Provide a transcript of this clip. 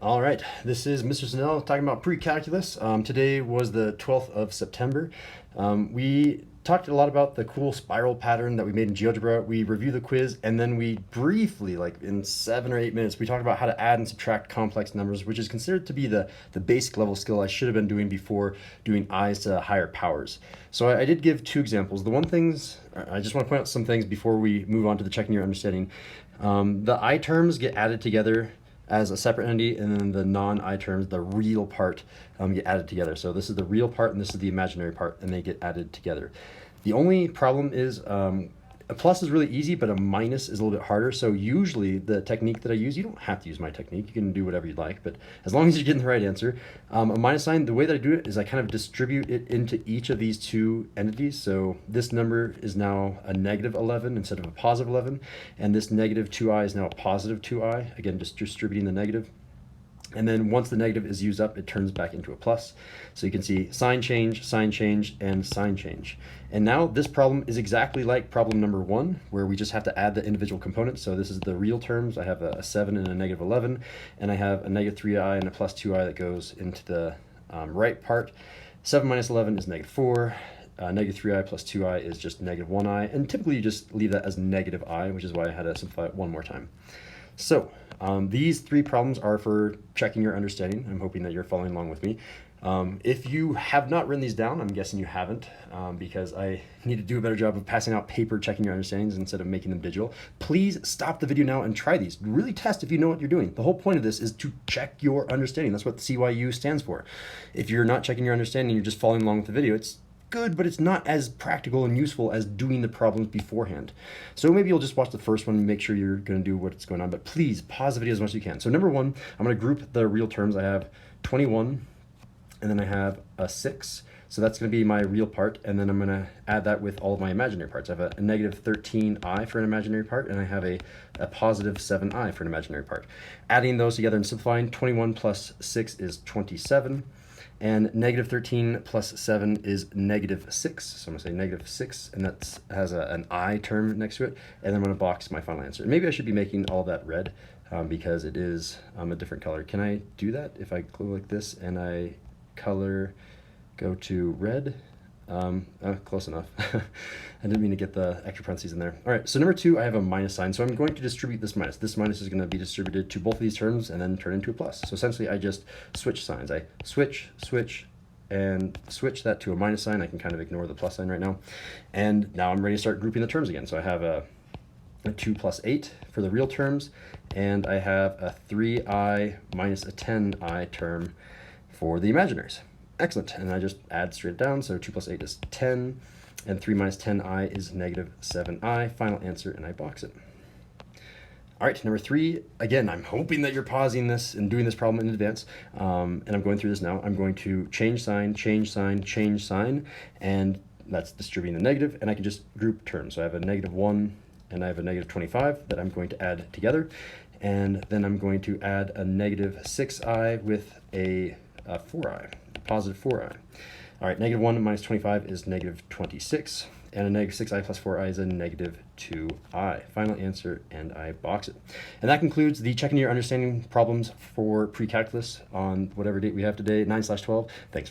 All right, this is Mr. Snell talking about pre-calculus. Today was the 12th of September. We talked a lot about the cool spiral pattern that we made in GeoGebra. We reviewed the quiz, and then we briefly, like in 7 or 8 minutes, we talked about how to add and subtract complex numbers, which is considered to be the basic level skill I should have been doing before doing i's to higher powers. So I did give 2 examples. I just want to point out some things before we move on to the checking your understanding. The I terms get added together as a separate entity, and then the non-I terms, the real part, get added together. So this is the real part and this is the imaginary part, and they get added together. The only problem is a plus is really easy, but a minus is a little bit harder. So usually the technique that I use, you don't have to use my technique, you can do whatever you'd like, but as long as you're getting the right answer. A minus sign, the way that I do it is I kind of distribute it into each of these 2 entities. So this number is now a negative 11 instead of a positive 11, and this negative 2i is now a positive 2i, again just distributing the negative. And then once the negative is used up, it turns back into a plus. So you can see sign change, and sign change. And now this problem is exactly like problem number 1, where we just have to add the individual components. So this is the real terms. I have a 7 and a negative 11, and I have a negative 3i and a plus 2i that goes into the right part. 7 minus 11 is negative 4. Negative 3i plus 2i is just negative 1i. And typically you just leave that as negative i, which is why I had to simplify it one more time. So these 3 problems are for checking your understanding. I'm hoping that you're following along with me. If you have not written these down, I'm guessing you haven't, because I need to do a better job of passing out paper checking your understandings instead of making them digital. Please stop the video now and try these. Really test if you know what you're doing. The whole point of this is to check your understanding. That's what CYU stands for. If you're not checking your understanding, you're just following along with the video, it's good, but it's not as practical and useful as doing the problems beforehand. So maybe you'll just watch the first one and make sure you're going to do what's going on, but please pause the video as much as you can. So number 1, I'm going to group the real terms. I have 21, and then I have a 6. So that's going to be my real part, and then I'm going to add that with all of my imaginary parts. I have a negative 13i for an imaginary part, and I have a positive 7i for an imaginary part. Adding those together and simplifying, 21 plus 6 is 27. And negative 13 plus 7 is negative 6. So I'm going to say negative 6, and that has an I term next to it. And then I'm going to box my final answer. Maybe I should be making all that red because it is a different color. Can I do that if I go like this and I color go to red? Close enough. I didn't mean to get the extra parentheses in there. All right, so number 2, I have a minus sign. So I'm going to distribute this minus. This minus is going to be distributed to both of these terms and then turn into a plus. So essentially I just switch signs. I switch, and switch that to a minus sign. I can kind of ignore the plus sign right now. And now I'm ready to start grouping the terms again. So I have a 2 plus 8 for the real terms, and I have a 3i minus a 10i term for the imaginaries. Excellent, and I just add straight down, so 2 plus 8 is 10, and 3 minus 10i is negative 7i. Final answer, and I box it. All right, number 3, again, I'm hoping that you're pausing this and doing this problem in advance, and I'm going through this now. I'm going to change sign, and that's distributing the negative, and I can just group terms. So I have a negative 1, and I have a negative 25 that I'm going to add together, and then I'm going to add a negative 6i with a 4i. Positive 4i. All right, negative 1 minus 25 is negative 26, and a negative 6i plus 4i is a negative 2i. Final answer, and I box it. And that concludes the checking your understanding problems for pre-calculus on whatever date we have today, 9/12. Thanks.